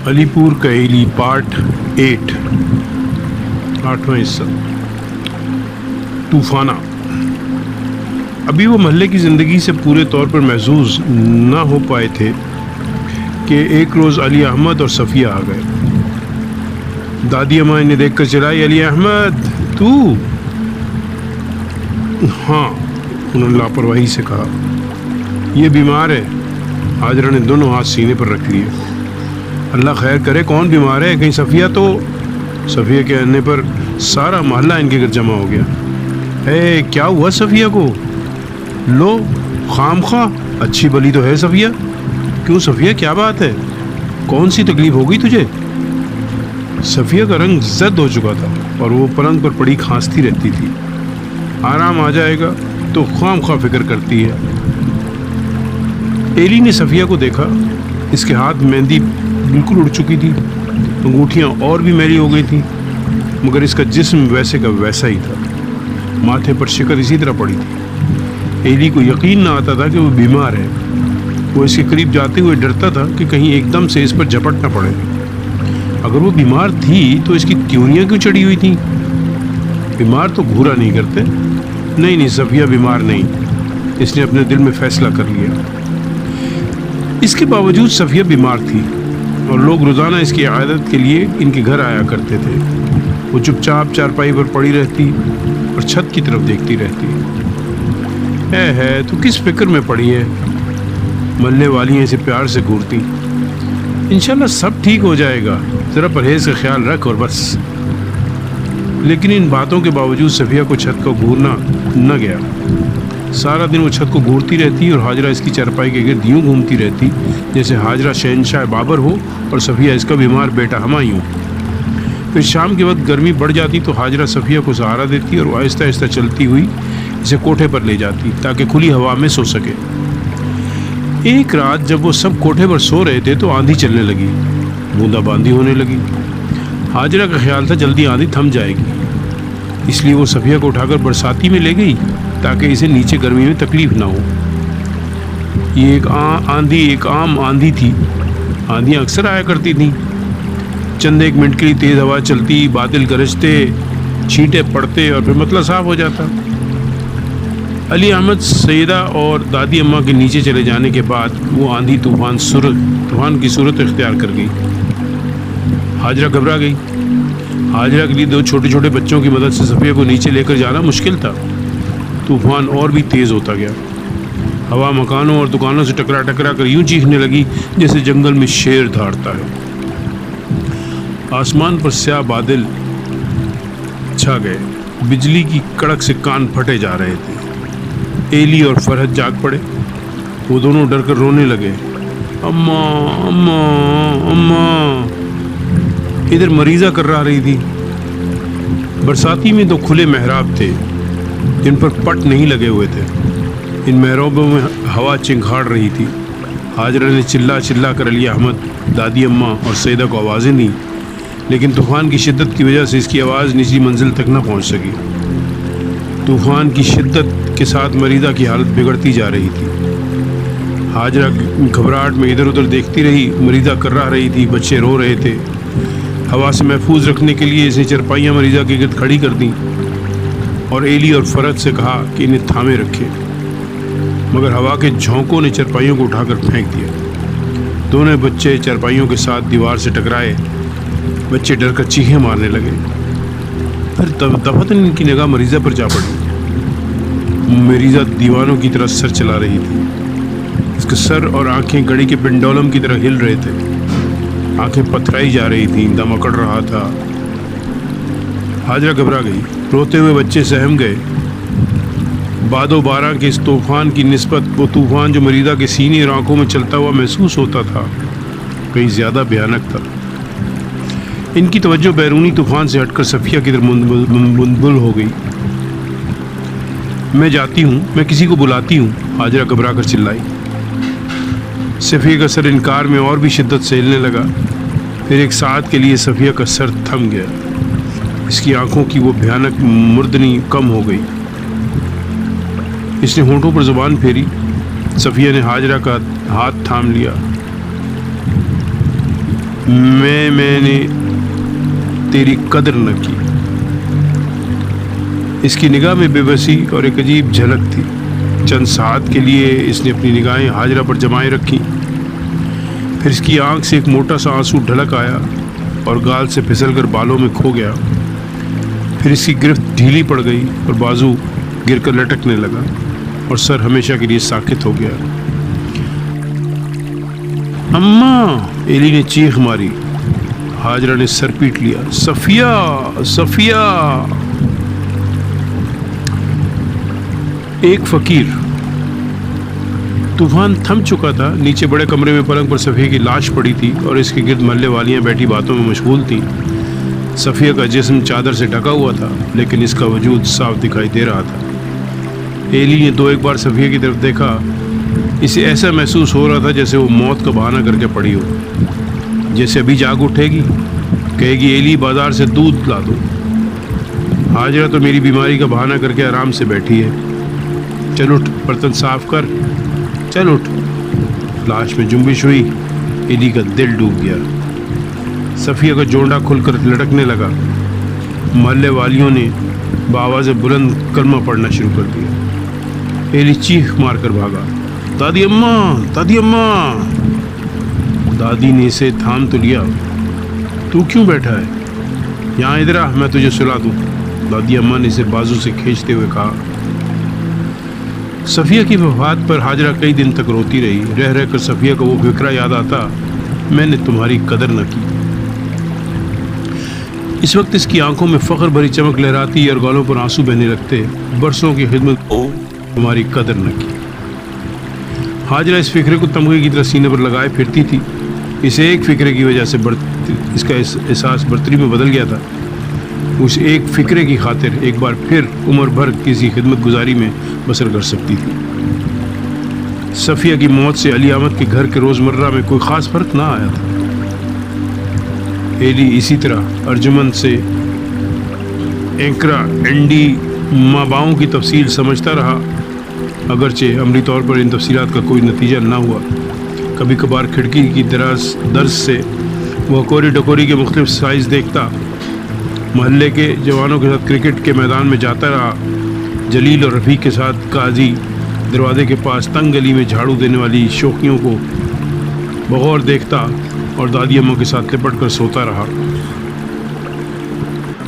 علی پور کیلی پارٹ 8 8واں حصہ طوفانہ۔ ابھی وہ محلے کی زندگی سے پورے طور پر محظوظ نہ ہو پائے تھے کہ ایک روز علی احمد اور صفیہ آ گئے۔ دادی اماں انہیں دیکھ کر چلائی، علی احمد تو؟ ہاں، انہوں نے لاپرواہی سے کہا۔ یہ بیمار ہے۔ حاجرہ نے دونوں ہاتھ سینے پر رکھ لیے۔ اللہ خیر کرے، کون بیمار ہے؟ کہیں صفیہ تو؟ صفیہ کے آنے پر سارا محلہ ان کے گھر جمع ہو گیا۔ اے کیا ہوا صفیہ کو؟ لو خام خواہ اچھی بلی تو ہے صفیہ۔ کیوں صفیہ، کیا بات ہے؟ کون سی تکلیف ہو گئی تجھے؟ صفیہ کا رنگ زرد ہو چکا تھا اور وہ پلنگ پر پڑی کھانستی رہتی تھی۔ آرام آ جائے گا تو خام خواہ فکر کرتی ہے۔ ایلی نے صفیہ کو دیکھا۔ اس کے ہاتھ مہندی بالکل اڑ چکی تھی، انگوٹھیاں اور بھی میلی ہو گئی تھیں، مگر اس کا جسم ویسے کا ویسا ہی تھا۔ ماتھے پر شکر اسی طرح پڑی تھی۔ ایلی کو یقین نہ آتا تھا کہ وہ بیمار ہے۔ وہ اس کے قریب جاتے ہوئے ڈرتا تھا کہ کہیں ایک دم سے اس پر جھپٹ نہ پڑے۔ اگر وہ بیمار تھی تو اس کی تیونیاں کیوں چڑھی ہوئی تھیں؟ بیمار تو گھورا نہیں کرتے۔ نہیں، صفیہ بیمار نہیں، اس نے اپنے دل میں فیصلہ کر لیا۔ اس کے باوجود صفیہ بیمار تھی اور لوگ روزانہ اس کی عیادت کے لیے ان کے گھر آیا کرتے تھے۔ وہ چپ چاپ چارپائی پر پڑی رہتی اور چھت کی طرف دیکھتی رہتی۔ ہے تو کس فکر میں پڑی ہے؟ محلے والیاں اسے پیار سے گھورتی۔ انشاءاللہ سب ٹھیک ہو جائے گا، ذرا پرہیز کا خیال رکھ اور بس۔ لیکن ان باتوں کے باوجود صفیہ کو چھت کا گھورنا نہ گیا۔ سارا دن وہ چھت کو گھورتی رہتی اور حاجرہ اس کی چارپائی کے گرد یوں گھومتی رہتی جیسے حاجرہ شہنشاہ بابر ہو اور صفیہ اس کا بیمار بیٹا ہمایوں۔ پھر شام کے وقت گرمی بڑھ جاتی تو حاجرہ صفیہ کو سہارا دیتی اور وہ آہستہ آہستہ چلتی ہوئی اسے کوٹھے پر لے جاتی تاکہ کھلی ہوا میں سو سکے۔ ایک رات جب وہ سب کوٹھے پر سو رہے تھے تو آندھی چلنے لگی، بوندا باندھی ہونے لگی۔ حاجرہ کا خیال تھا جلدی آندھی تھم جائے گی، اس لیے وہ صفیہ کو اٹھا کر برساتی میں لے گئی تاکہ اسے نیچے گرمی میں تکلیف نہ ہو۔ یہ ایک عام آندھی تھی۔ آندھیاں اکثر آیا کرتی تھیں۔ چند ایک منٹ کے لیے تیز ہوا چلتی، بادل گرجتے، چھینٹے پڑتے اور پھر مطلع صاف ہو جاتا۔ علی احمد سیدہ اور دادی اماں کے نیچے چلے جانے کے بعد وہ آندھی طوفان کی صورت اختیار کر گئی۔ حاجرہ گھبرا گئی۔ حاجرہ کے لیے دو چھوٹے چھوٹے بچوں کی مدد سے صفیہ کو نیچے لے کر جانا مشکل تھا۔ طوفان اور بھی تیز ہوتا گیا۔ ہوا مکانوں اور دکانوں سے ٹکرا کر یوں چیخنے لگی جیسے جنگل میں شیر دھاڑتا ہے۔ آسمان پر سیاہ بادل چھا گئے، بجلی کی کڑک سے کان پھٹے جا رہے تھے۔ ایلی اور فرحت جاگ پڑے۔ وہ دونوں ڈر کر رونے لگے۔ اماں اماں اماں، ادھر مریضہ کر رہی تھی۔ برساتی میں دو کھلے محراب تھے جن پر پٹ نہیں لگے ہوئے تھے۔ ان محرابوں میں ہوا چنگھاڑ رہی تھی۔ حاجرہ نے چلا کر علی احمد، دادی اماں اور سیدہ کو آوازیں دیں، لیکن طوفان کی شدت کی وجہ سے اس کی آواز نچلی منزل تک نہ پہنچ سکی۔ طوفان کی شدت کے ساتھ مریضہ کی حالت بگڑتی جا رہی تھی۔ حاجرہ گھبراہٹ میں ادھر ادھر دیکھتی رہی۔ مریضہ کر رہی تھی، بچے رو رہے تھے۔ ہوا سے محفوظ رکھنے کے لیے اس نے چرپائیاں مریضہ کے گرد کھڑی کر دیں اور ایلی اور فرحت سے کہا کہ انہیں تھامے رکھے، مگر ہوا کے جھونکوں نے چرپائیوں کو اٹھا کر پھینک دیا۔ دونوں بچے چرپائیوں کے ساتھ دیوار سے ٹکرائے۔ بچے ڈر کر چیخیں مارنے لگے۔ پھر دفعتاً ان کی نگاہ مریضہ پر جا پڑی۔ مریضہ دیوانوں کی طرح سر چلا رہی تھی۔ اس کے سر اور آنکھیں گھڑی کے پنڈولم کی طرح ہل رہے تھے۔ آنکھیں پتھرائی جا رہی تھیں، دم اکڑ رہا تھا۔ حاجرہ گھبرا گئی۔ روتے ہوئے بچے سہم گئے۔ باد و بارہ کے اس طوفان کی نسبت وہ طوفان جو مریضہ کے سینے اور آنکھوں میں چلتا ہوا محسوس ہوتا تھا کہیں زیادہ بھیانک تھا۔ ان کی توجہ بیرونی طوفان سے ہٹ کر صفیہ کی طرف منتقل ہو گئی۔ میں جاتی ہوں، میں کسی کو بلاتی ہوں، حاجرہ گھبرا کر چلائی۔ صفیہ کا سر انکار میں اور بھی شدت سے ہلنے لگا۔ پھر ایک ساعت کے لیے صفیہ کا سر تھم گیا۔ اس کی آنکھوں کی وہ بھیانک مردنی کم ہو گئی۔ اس نے ہونٹوں پر زبان پھیری۔ صفیہ نے حاجرہ کا ہاتھ تھام لیا۔ میں نے تیری قدر نہ کی۔ اس کی نگاہ میں بے بسی اور ایک عجیب جھلک تھی۔ چند ساعت کے لیے اس نے اپنی نگاہیں حاجرہ پر جمائے رکھی، پھر اس کی آنکھ سے ایک موٹا سا آنسو ڈھلک آیا اور گال سے پھسل کر بالوں میں کھو گیا۔ پھر اس کی گرفت ڈھیلی پڑ گئی اور بازو گر کر لٹکنے لگا اور سر ہمیشہ کے لیے ساکت ہو گیا۔ اماں، ایلی نے چیخ ماری۔ حاجرہ نے سر پیٹ لیا۔ صفیہ، صفیہ۔ ایک فقیر۔ طوفان تھم چکا تھا۔ نیچے بڑے کمرے میں پلنگ پر صفیہ کی لاش پڑی تھی اور اس کے گرد محلے والیاں بیٹھی باتوں میں مشغول تھیں۔ صفیہ کا جسم چادر سے ڈھکا ہوا تھا لیکن اس کا وجود صاف دکھائی دے رہا تھا۔ ایلی نے دو ایک بار صفیہ کی طرف دیکھا۔ اسے ایسا محسوس ہو رہا تھا جیسے وہ موت کا بہانہ کر کے پڑی ہو، جیسے ابھی جاگ اٹھے گی، کہے گی ایلی بازار سے دودھ لا دو۔ حاجرہ تو میری بیماری کا بہانہ کر کے آرام سے بیٹھی ہے۔ چل اٹھ، برتن صاف کر، چل اٹھ۔ لاش میں جنبش ہوئی۔ ایلی کا دل ڈوب گیا۔ صفیہ کا جونڈا کھل کر لٹکنے لگا۔ محلے والیوں نے بآواز بلند کلمہ پڑھنا شروع کر دیا۔ ایلی چیخ مار کر بھاگا۔ دادی اماں، دادی اماں۔ دادی نے اسے تھام تو لیا۔ تو کیوں بیٹھا ہے؟ یہاں ادھر آ، میں تجھے سلا دوں۔ دادی اماں نے اسے بازو سے کھینچتے ہوئے کہا۔ صفیہ کی وفات پر حاجرہ کئی دن تک روتی رہی۔ رہ رہ کر صفیہ کا وہ فکرہ یاد آتا، میں نے تمہاری قدر نہ کی۔ اس وقت اس کی آنکھوں میں فخر بھری چمک لہراتی اور گالوں پر آنسو بہنے لگتے، برسوں کی خدمت کو تمہاری قدر نہ کی۔ حاجرہ اس فکرے کو تمغے کی طرح سینے پر لگائے پھرتی تھی۔ اسے ایک فکرے کی وجہ سے اس کا احساس برتری میں بدل گیا تھا۔ اس ایک فکرے کی خاطر ایک بار پھر عمر بھر کسی خدمت گزاری میں بسر کر سکتی تھی۔ صفیہ کی موت سے علی احمد کے گھر کے روزمرہ میں کوئی خاص فرق نہ آیا تھا۔ ایلی اسی طرح ارجمن سے اینکرا اینڈی ماباؤں کی تفصیل سمجھتا رہا، اگرچہ عملی طور پر ان تفصیلات کا کوئی نتیجہ نہ ہوا۔ کبھی کبھار کھڑکی کی درز سے وہ کوری ڈکوری کے مختلف سائز دیکھتا، محلے کے جوانوں کے ساتھ کرکٹ کے میدان میں جاتا رہا، جلیل اور رفیق کے ساتھ قاضی دروازے کے پاس تنگ گلی میں جھاڑو دینے والی شوخیوں کو بغور دیکھتا اور دادی اماں کے ساتھ لپٹ کر سوتا رہا۔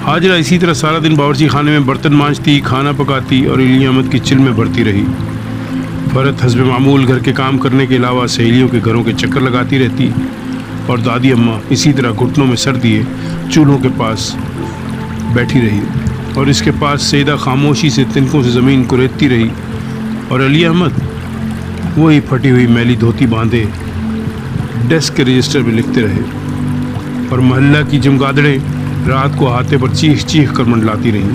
حاجرہ اسی طرح سارا دن باورچی خانے میں برتن مانجتی، کھانا پکاتی اور علی احمد کی چل میں بھرتی رہی۔ فرت حسب معمول گھر کے کام کرنے کے علاوہ سہیلیوں کے گھروں کے چکر لگاتی رہتی اور دادی اماں اسی طرح گھٹنوں میں سر دیے چولہوں کے پاس بیٹھی رہی اور اس کے پاس سیدہ خاموشی سے تنکوں سے زمین کو ریتتی رہی، اور علی احمد وہی پھٹی ہوئی میلی دھوتی باندھے ڈیسک کے رجسٹر میں لکھتے رہے، اور محلہ کی چمگادڑیں رات کو ہاتھے پر چیخ چیخ کر منڈلاتی رہیں۔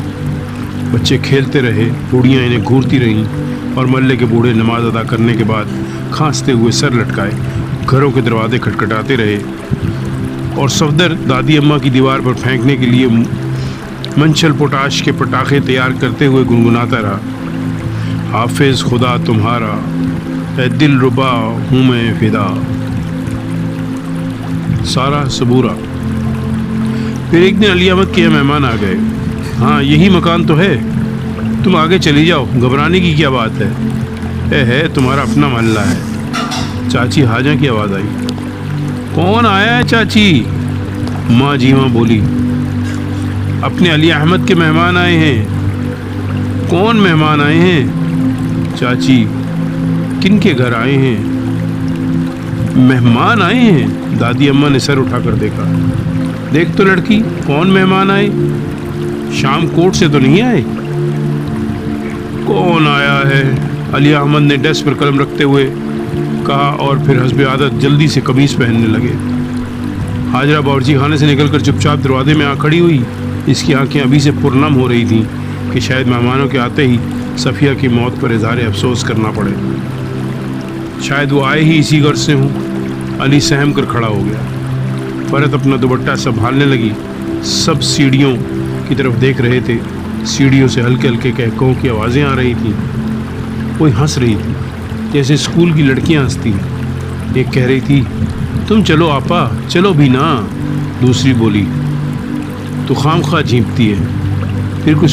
بچے کھیلتے رہے، بوڑھیاں انہیں گھورتی رہیں، اور محلے کے بوڑھے نماز ادا کرنے کے بعد کھانستے ہوئے سر لٹکائے گھروں کے دروازے کھٹکھٹاتے رہے، اور صفدر دادی اماں کی دیوار پر پھینکنے کے لیے منچل پوٹاش کے پٹاخے تیار کرتے ہوئے گنگناتا رہا، حافظ خدا تمہارا، اے دل ربا ہوں میں فدا، سارا صبورہ۔ پھر ایک دن علی احمد کے یہاں مہمان آ گئے۔ ہاں یہی مکان تو ہے، تم آگے چلی جاؤ، گھبرانے کی کیا بات ہے، ہے تمہارا اپنا محلہ ہے۔ چاچی حاجہ کی آواز آئی۔ کون آیا ہے چاچی؟ ماں جی ماں بولی۔ اپنے علی احمد کے مہمان آئے ہیں۔ کون مہمان آئے ہیں؟ چاچی کن کے گھر آئے ہیں؟ مہمان آئے ہیں؟ دادی اماں نے سر اٹھا کر دیکھا۔ دیکھ تو لڑکی، کون مہمان آئے؟ شام کوٹ سے تو نہیں آئے؟ کون آیا ہے؟ علی احمد نے ڈیسک پر قلم رکھتے ہوئے کہا، اور پھر حسب عادت جلدی سے قمیص پہننے لگے۔ حاجرہ باورچی خانے سے نکل کر چپ چاپ دروازے میں آ کھڑی ہوئی۔ اس کی آنکھیں ابھی سے پرنم ہو رہی تھیں کہ شاید مہمانوں کے آتے ہی صفیہ کی موت پر اظہار افسوس کرنا پڑے، شاید وہ آئے ہی اسی غرض سے ہوں۔ علی سہم کر کھڑا ہو گیا۔ فرت اپنا دوپٹہ سنبھالنے لگی۔ سب سیڑھیوں کی طرف دیکھ رہے تھے۔ سیڑھیوں سے ہلکے ہلکے کہکوں کی آوازیں آ رہی تھیں۔ کوئی ہنس رہی تھی جیسے اسکول کی لڑکیاں ہنستی ہیں۔ ایک کہہ رہی تھی، تم چلو آپا، چلو بھی نا، دوسری بولی۔ تو خام خواہ جھینپتی ہے۔ پھر کوئی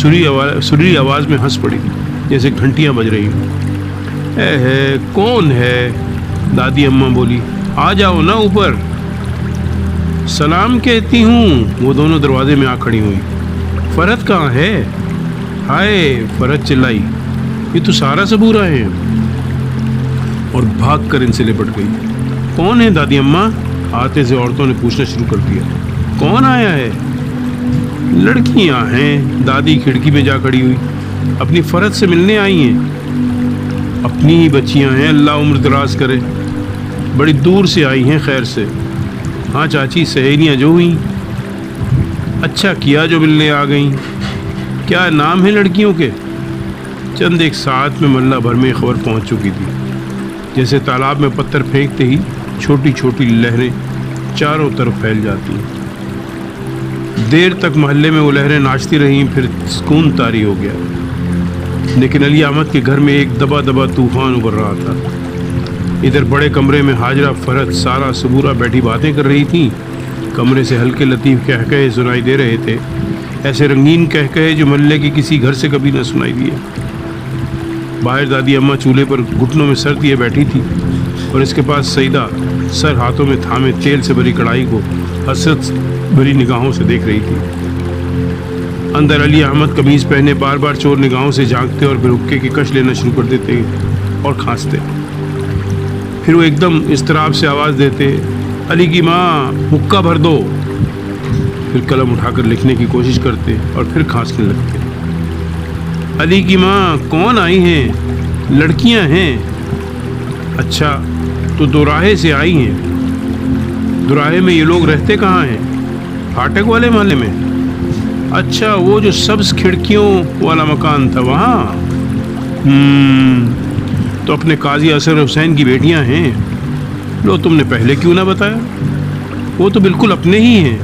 سریلی آواز میں ہنس پڑی جیسے گھنٹیاں بج رہی ہوں۔ اے ہے کون ہے؟ دادی اماں بولی۔ آ جاؤ نا اوپر۔ سلام کہتی ہوں۔ وہ دونوں دروازے میں آ کھڑی ہوئی۔ فرحت کہاں ہے؟ ہائے، فرحت چلائی، یہ تو سارا صبورہ ہے، اور بھاگ کر ان سے لپٹ گئی۔ کون ہے دادی اماں؟ آتے سے عورتوں نے پوچھنا شروع کر دیا۔ کون آیا ہے؟ لڑکیاں ہیں۔ دادی کھڑکی میں جا کھڑی ہوئی۔ اپنی فرحت سے ملنے آئی ہیں؟ اپنی ہی بچیاں ہیں، اللہ عمر دراز کرے۔ بڑی دور سے آئی ہیں، خیر سے۔ ہاں چاچی، سہیلیاں جو ہوئیں۔ اچھا کیا جو ملنے آ گئیں۔ کیا نام ہے لڑکیوں کے؟ چند ایک ساتھ میں محلہ بھر میں خبر پہنچ چکی تھی، جیسے تالاب میں پتھر پھینکتے ہی چھوٹی چھوٹی لہریں چاروں طرف پھیل جاتی ہیں۔ دیر تک محلے میں وہ لہریں ناچتی رہیں، پھر سکون طاری ہو گیا۔ لیکن علی احمد کے گھر میں ایک دبا دبا طوفان ابھر رہا تھا۔ ادھر بڑے کمرے میں حاجرہ، فرحت، سارا، صبورہ بیٹھی باتیں کر رہی تھیں۔ کمرے سے ہلکے لطیف کہکہے سنائی دے رہے تھے، ایسے رنگین کہکہے جو محلے کے کسی گھر سے کبھی نہ سنائی دیے۔ باہر دادی اماں چولہے پر گھٹنوں میں سر دیے بیٹھی تھی، اور اس کے پاس سیدہ سر ہاتھوں میں تھامے تیل سے بھری کڑھائی کو حسرت بھری نگاہوں سے دیکھ رہی تھی۔ اندر علی احمد قمیض پہنے بار بار چور نگاہوں سے جھانکتے اور پھر حقے کی کش لینا شروع کر دیتے اور کھانستے۔ پھر وہ ایک دم اضطراب سے آواز دیتے، علی کی ماں حقہ بھر دو۔ پھر قلم اٹھا کر لکھنے کی کوشش کرتے اور پھر کھانسنے لگتے۔ علی کی ماں کون آئی ہیں؟ لڑکیاں ہیں۔ اچھا، تو دوراہے سے آئی ہیں؟ دوراہے میں یہ لوگ رہتے کہاں ہیں؟ پھاٹک والے محلے میں؟ اچھا، وہ جو سبز کھڑکیوں والا مکان تھا وہاں؟ تو اپنے قاضی اصغر حسین کی بیٹیاں ہیں۔ لو، تم نے پہلے کیوں نہ بتایا؟ وہ تو بالکل اپنے ہی ہیں۔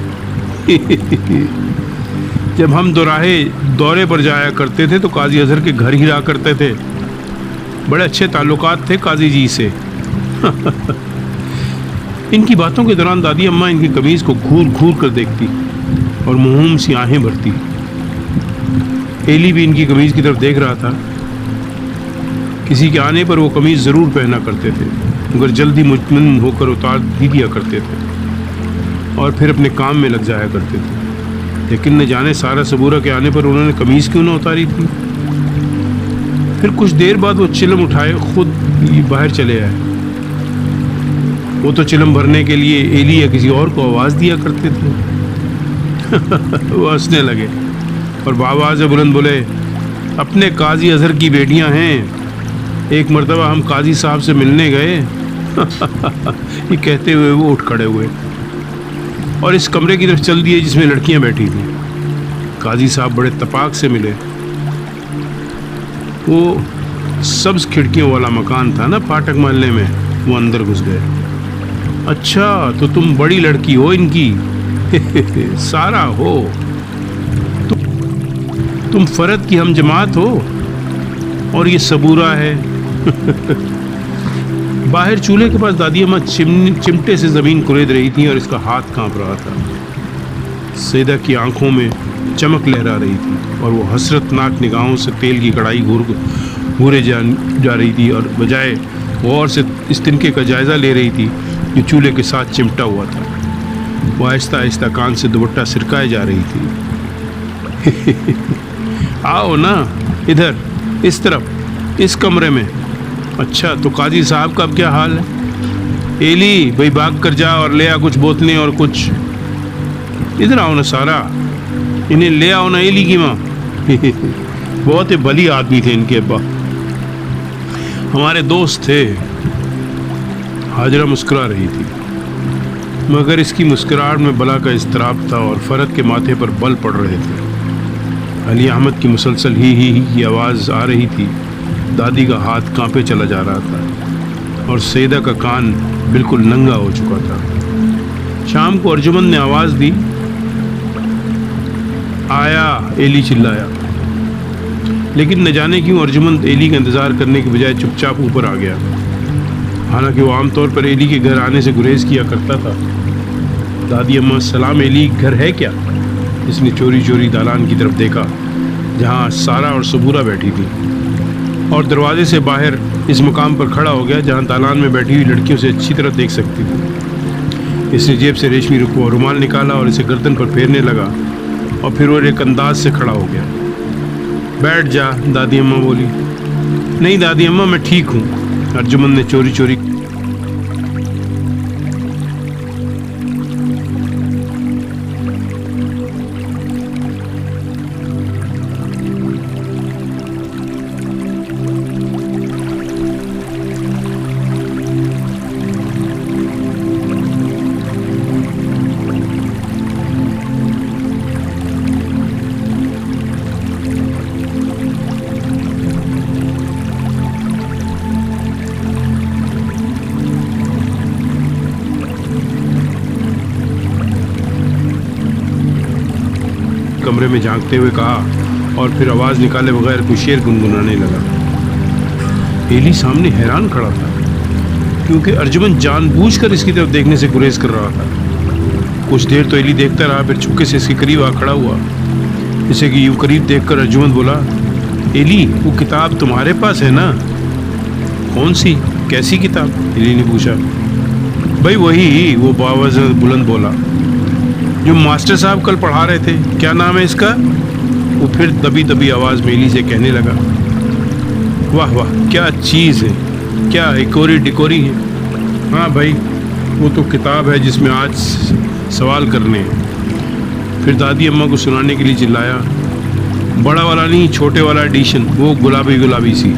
جب ہم دوراہے دورے پر جایا کرتے تھے تو قاضی اظہر کے گھر ہی رہا کرتے تھے۔ بڑے اچھے تعلقات تھے قاضی جی سے۔ ان کی باتوں کے دوران دادی اماں ان کی قمیض کو گھور گھور کر دیکھتی اور مہوم سی آہیں بھرتی۔ ایلی بھی ان کی قمیض کی طرف دیکھ رہا تھا۔ کسی کے آنے پر وہ قمیض ضرور پہنا کرتے تھے، مگر جلدی مطمئن ہو کر اتار ہی دیا کرتے تھے اور پھر اپنے کام میں لگ جایا کرتے تھے۔ لیکن نہ جانے سارا صبورہ کے آنے پر انہوں نے قمیض کیوں نہ اتاری تھی۔ پھر کچھ دیر بعد وہ چلم اٹھائے خود باہر چلے آئے۔ وہ تو چلم بھرنے کے لیے ایلی یا کسی اور کو آواز دیا کرتے تھے۔ وہ ہنسنے لگے اور بآواز بلند بولے، اپنے قاضی اظہر کی بیٹیاں ہیں۔ ایک مرتبہ ہم قاضی صاحب سے ملنے گئے۔ یہ کہتے ہوئے وہ اٹھ کھڑے ہوئے اور اس کمرے کی طرف چل دیے جس میں لڑکیاں بیٹھی تھیں۔ قاضی صاحب بڑے تپاک سے ملے۔ وہ سبز کھڑکیوں والا مکان تھا نا پھاٹک محلے میں، وہ اندر گھس گئے۔ اچھا، تو تم بڑی لڑکی ہو ان کی؟ سارا ہو، تم فرحت کی ہم جماعت ہو، اور یہ صبورہ ہے۔ باہر چولہے کے پاس دادی اماں چمٹے سے زمین کھرید رہی تھیں اور اس کا ہاتھ کانپ رہا تھا۔ سیدہ کی آنکھوں میں چمک لہرا رہی تھی اور وہ حسرت ناک نگاہوں سے تیل کی کڑھائی گھورے جا رہی تھی، اور بجائے غور سے اس تنکے کا جائزہ لے رہی تھی جو چولہے کے ساتھ چمٹا ہوا تھا۔ وہ آہستہ آہستہ کان سے دوپٹہ سرکائے جا رہی تھی۔ آؤ نا ادھر، اس طرف، اس کمرے میں۔ اچھا، تو قاضی صاحب کا اب کیا حال ہے؟ ایلی بھائی بھاگ کر جا اور لے آ کچھ بوتلیں اور کچھ۔ ادھر آؤ نا سارا، انہیں لے آؤ نا ایلی کی ماں۔ بہت ہی بھلی آدمی تھے ان کے ابا، ہمارے دوست تھے۔ حاجرہ مسکرا رہی تھی، مگر اس کی مسکراہٹ میں بلا کا اضطراب تھا اور فرحت کے ماتھے پر بل پڑ رہے تھے۔ علی احمد کی مسلسل ہی کی آواز آ رہی تھی۔ دادی کا ہاتھ کانپے چلا جا رہا تھا اور سیدہ کا کان بالکل ننگا ہو چکا تھا۔ شام کو ارجمند نے آواز دی، آیا، ایلی چلایا۔ لیکن نہ جانے کیوں ارجمند ایلی کا انتظار کرنے کے بجائے چپ چاپ اوپر آ گیا۔ حالانکہ وہ عام طور پر ایلی کے گھر آنے سے گریز کیا کرتا تھا۔ دادی اماں، سلام ایلی، گھر ہے کیا؟ اس نے چوری چوری دالان کی طرف دیکھا جہاں سارا اور صبورہ بیٹھی تھی، اور دروازے سے باہر اس مقام پر کھڑا ہو گیا جہاں دالان میں بیٹھی ہوئی لڑکیوں سے اچھی طرح دیکھ سکتی تھی۔ اس نے جیب سے ریشمی رومال نکالا اور اسے گردن پر پھیرنے لگا، اور پھر وہ ایک انداز سے کھڑا ہو گیا۔ بیٹھ جا، دادی اماں بولی۔ نہیں دادی اماں، میں ٹھیک ہوں، ارجمن نے چوری چوری کمرے میں جھانکتے ہوئے کہا، اور پھر آواز نکالے بغیر کوئی شعر گنگنانے لگا۔ ایلی سامنے حیران کھڑا تھا کیونکہ ارجمن جان بوجھ کر اس کی طرف دیکھنے سے گریز کر رہا تھا۔ کچھ دیر تو ایلی دیکھتا رہا، پھر چھپکے سے اس کے قریب آ کھڑا ہوا۔ اسے کہ یوں قریب دیکھ کر ارجمن بولا، ایلی وہ کتاب تمہارے پاس ہے نا؟ کون سی؟ کیسی کتاب؟ ایلی نے پوچھا۔ بھائی وہی، وہ باوز بلند بولا، جو ماسٹر صاحب کل پڑھا رہے تھے۔ کیا نام ہے اس کا؟ وہ پھر دبی دبی آواز میں ایلی سے کہنے لگا۔ واہ واہ، کیا چیز ہے، کیا ایکوری ڈیکوری ہے۔ ہاں بھائی، وہ تو کتاب ہے جس میں آج سوال کرنے ہیں۔ پھر دادی اماں کو سنانے کے لیے چلایا، بڑا والا نہیں، چھوٹے والا ایڈیشن، وہ گلابی گلابی سی۔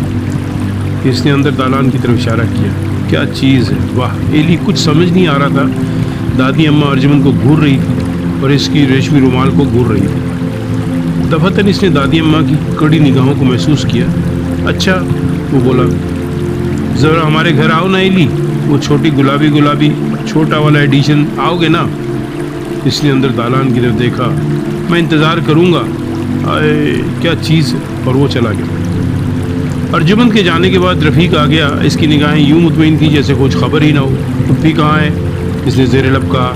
اس نے اندر دالان کی طرف اشارہ کیا۔ کیا چیز ہے، واہ۔ ایلی کچھ سمجھ نہیں آ رہا تھا۔ دادی اماں ارجمن کو گھور رہی تھی اور اس کی ریشمی رومال کو گھور رہی تھی۔ دفعتاً اس نے دادی اماں کی کڑی نگاہوں کو محسوس کیا۔ اچھا، وہ بولا، ذرا ہمارے گھر آؤ نا ایلی، وہ چھوٹی گلابی گلابی چھوٹا والا ایڈیشن، آؤ گے نا؟ اس نے اندر دالان کی طرف دیکھا۔ میں انتظار کروں گا۔ آئے کیا چیز ہے، اور وہ چلا گیا۔ ارجمن کے جانے کے بعد رفیق آ گیا۔ اس کی نگاہیں یوں مطمئن تھی جیسے کچھ خبر ہی نہ ہو۔ پھپھی کہاں ہے؟ اس نے زیر لب کہا۔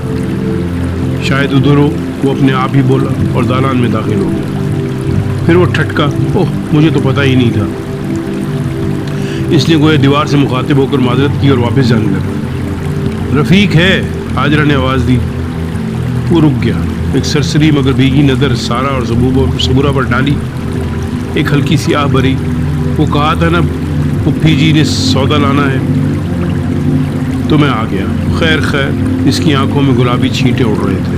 شاید ادھر ہو، وہ اپنے آپ ہی بولا، اور دالان میں داخل ہو گیا۔ پھر وہ ٹھٹکا، اوہ مجھے تو پتہ ہی نہیں تھا۔ اس نے گویا دیوار سے مخاطب ہو کر معذرت کی اور واپس جانے لگا۔ رفیق ہے، حاجرہ نے آواز دی۔ وہ رک گیا۔ ایک سرسری مگر بھیگی نظر سارا اور صبورہ پر ڈالی، ایک ہلکی سی آہ بھری۔ وہ کہا تھا نا پھپھی جی نے سودا لانا ہے، تو میں آ گیا۔ خیر خیر، اس کی آنکھوں میں گلابی چھینٹے اڑ رہے تھے۔